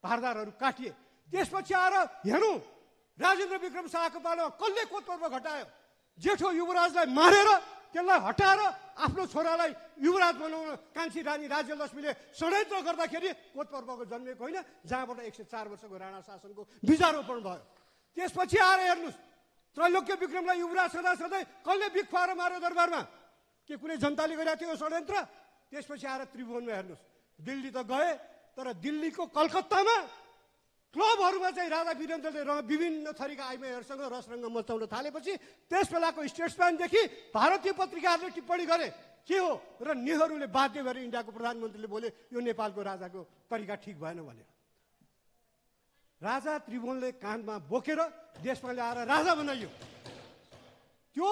भारदारहरू काटिए। त्यसपछि आएर हेर्नु राजेन्द्र विक्रम शाहको पालामा कसले कोतपर्व घटायो? जेठो युवराजलाई मारेर त्यसलाई हटाएर आफ्नो छोरालाई युवराज बनाउन कान्छी रानी राज्यलक्ष्मीले षड्यन्त्र गर्दाखेरि कोतपर्वको जन्मेको होइन, जहाँबाट 104 वर्षको राणा शासनको बीजारोपण भयो। त्यसपछि आएर हेर्नुहोस् त्रैलोक्य विक्रमलाई युवराज सधैँ कसले बिख खुवाएर मार्यो दरबारमा? के कुनै जनताले गरेको थियो सडयन्त्र? त्यसपछि आएर त्रिभुवनमा हेर्नुहोस्, दिल्ली त गए तर दिल्लीको कलकत्तामा क्लबहरूमा चाहिँ राजा वीरेन्द्रले विभिन्न थरीका आइमाईहरूसँग रसरङ्ग मचाउन थालेपछि त्यस बेलाको स्टेट्सम्यानदेखि भारतीय पत्रिकाहरूले टिप्पणी गरे के हो र नेहरूले बाध्य भएर इन्डियाको प्रधानमन्त्रीले बोले यो नेपालको राजाको तरिका ठिक भएन भनेर। राजा त्रिभुवनले काँधमा बोकेर देशमा ल्याएर राजा बनाइयो। त्यो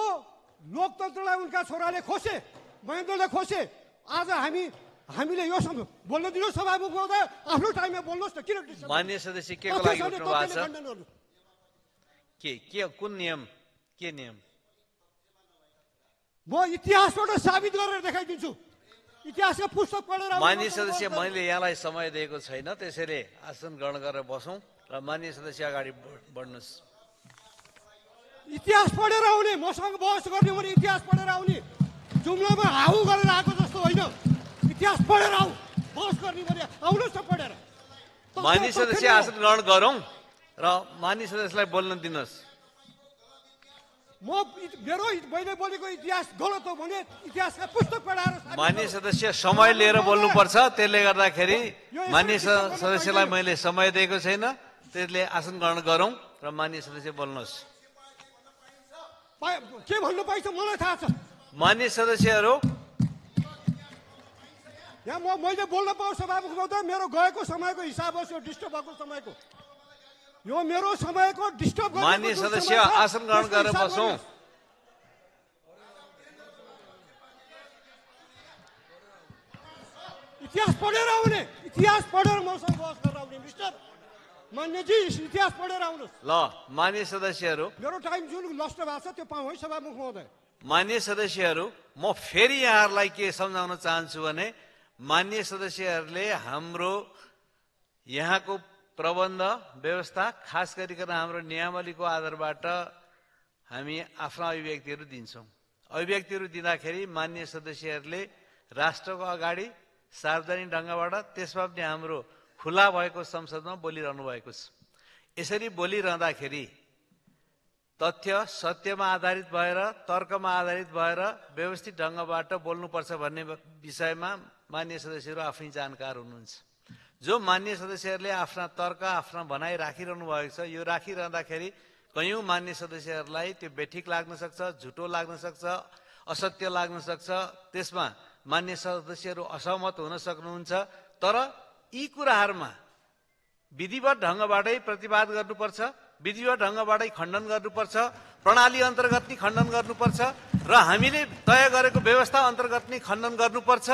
लोकतन्त्रलाई उनका छोराले खोसे, महेन्द्रले खोसे। आज हामीले यो बोल्न दिनु सभामुख महोदय, आफ्नो टाइममा बोल्नुहोस् न। किन मान्य सदस्य के को लागि उठ्नु भएको छ? के कुन नियम? के नियम? म इतिहासबाट साबित गरेर देखाइदिन्छु। इतिहासका पुस्तक पढेर। मान्य सदस्य, मैले यहाँलाई समय दिएको छैन, त्यसैले आसन ग्रहण गरेर बसौँ र मान्य सदस्य अगाडि बढ्नुहोस्। इतिहास पढेर आउने, मसँग बहस गर्ने भने इतिहास पढेर आउने, जुम्लामा हाउ गरेर आएको जस्तो होइन। इतिहास पढेर आऊ, बहस गर्ने भने आउनुहोस् न पढेर। मान्य सदस्य आसन ग्रहण गरौँ र मान्य सदस्यलाई बोल्न दिनुहोस्। मैले बोलेको इतिहास गलत हो भने इतिहासका पुस्तक पढाएर। मान्य सदस्य समय लिएर बोल्नुपर्छ, त्यसले गर्दाखेरि मान्य सदस्यलाई मैले समय दिएको छैन, त्यसले आसन ग्रहण गरौँ र मान्य सदस्य बोल्नुहोस्। के भन्नु पाइन्छ मलाई थाहा छ। मान्य सदस्यहरू, यहाँ मैले बोल्न पाऊँ सभामुख महोदय? मेरो गएको समयको हिसाब होस्, यो डिस्टर्ब भएको समयको, यो मेरो समयको डिस्टर्ब। मान्य सदस्य आसन ग्रहण गरेर बसौँ। इतिहास पढेर आउने, इतिहास पढेर मसँग बहस गरेर आउने। मिस्टर मान्यजी, इतिहास पढेर आउनुहोस्। ल मान्य सदस्यहरू, मेरो टाइम जुन नष्ट भएको छ त्यो पाऊँ है सभामुख महोदय। मान्य सदस्यहरू, म फेरि यहाँहरूलाई के सम्झाउन चाहन्छु भने मान्य सदस्यहरूले हाम्रो यहाँको प्रबन्ध व्यवस्था, खास गरिकन हाम्रो नियमावलीको आधारबाट हामी आफ्ना अभिव्यक्तिहरू दिन्छौँ। अभिव्यक्तिहरू दिँदाखेरि मान्य सदस्यहरूले राष्ट्रको अगाडि सार्वजनिक ढङ्गबाट, त्यसमा पनि हाम्रो खुला भएको संसदमा बोलिरहनु भएको छ। यसरी बोलिरहँदाखेरि तथ्य सत्यमा आधारित भएर, तर्कमा आधारित भएर व्यवस्थित ढङ्गबाट बोल्नुपर्छ भन्ने विषयमा मान्य सदस्यहरू आफै जानकार हुनुहुन्छ। जो मान्य सदस्यहरूले आफ्ना तर्क, आफ्ना भनाइ राखिरहनु भएको छ, यो राखिरहँदाखेरि कयौँ मान्य सदस्यहरूलाई त्यो बेठिक लाग्न सक्छ, झुटो लाग्न सक्छ, असत्य लाग्न सक्छ। त्यसमा मान्य सदस्यहरू असहमत हुन सक्नुहुन्छ। तर यी कुराहरूमा विधिवत ढङ्गबाटै प्रतिवाद गर्नुपर्छ, विधिवत ढङ्गबाटै खण्डन गर्नुपर्छ, प्रणाली अन्तर्गत नै खण्डन गर्नुपर्छ र हामीले तय गरेको व्यवस्था अन्तर्गत नै खण्डन गर्नुपर्छ।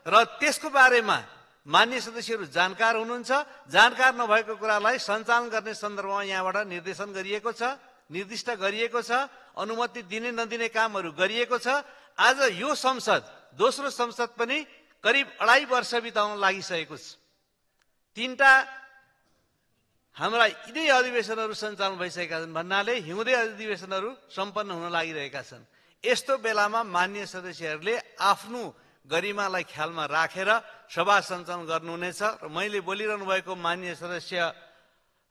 र त्यसको बारेमा मान्य सदस्यहरू जानकार हुनुहुन्छ। जानकार नभएको कुरालाई सञ्चालन गर्ने सन्दर्भमा यहाँबाट निर्देशन गरिएको छ, निर्दिष्ट गरिएको छ, अनुमति दिने नदिने कामहरू गरिएको छ। आज यो संसद, दोस्रो संसद पनि करिब 2.5 वर्ष बिताउन लागिसकेको छ। 3टा हाम्रा यिनै अधिवेशनहरू सञ्चालन भइसकेका छन् भन्नाले हिउँदे अधिवेशनहरू सम्पन्न हुन लागिरहेका छन्। यस्तो बेलामा मान्य सदस्यहरूले आफ्नो गरिमालाई ख्यालमा राखेर सभा सञ्चालन गर्नुहुनेछ। र मैले बोलिरहनु भएको मान्य सदस्य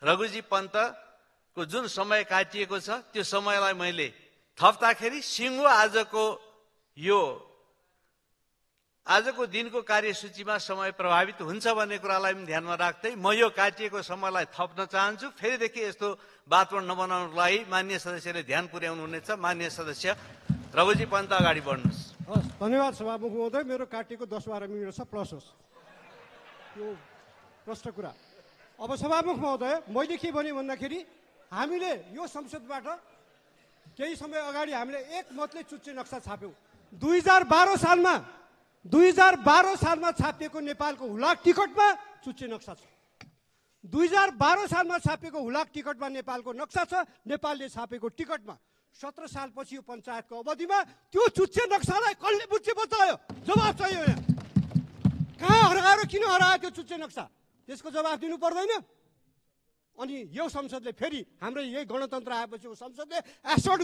रघुजी पन्तको जुन समय काटिएको छ त्यो समयलाई मैले थप्दाखेरि सिङ्गो आजको दिनको कार्यसूचीमा समय प्रभावित हुन्छ भन्ने कुरालाई पनि ध्यानमा राख्दै म यो काटिएको समयलाई थप्न चाहन्छु। फेरिदेखि यस्तो वातावरण नबनाउनको लागि मान्य सदस्यले ध्यान पुर्याउनु हुनेछ। मान्य सदस्य रघुजी पन्त अगाडि बढ्नुहोस्। हस्, धन्यवाद सभामुख महोदय। मेरो काटेको 10-12 मिनट छ, प्लस होस् यो प्रश्न कुरा। अब सभामुख महोदय, मैले के भने भन्दाखेरि हामीले यो संसदबाट केही समय अगाडि हामीले एक मतले चुच्चे नक्सा छाप्यौँ। 2012 सालमा छापिएको नेपालको हुलाक टिकटमा चुच्चे नक्सा छ। 2012 सालमा छापिएको हुलाक टिकटमा नेपालको नक्सा छ। नेपालले छापेको टिकटमा 17 सालपछि यो पञ्चायतको अवधिमा त्यो चुच्चे नक्सालाई कसले बुझ्ची बचायो? जवाब चाहियो यहाँ। कहाँ हराएर किन हरायो त्यो चुच्चे नक्सा? त्यसको जवाफ दिनु पर्दैन? अनि यो संसदले फेरि हाम्रो यही गणतन्त्र आएपछि संसदले एसोर्ट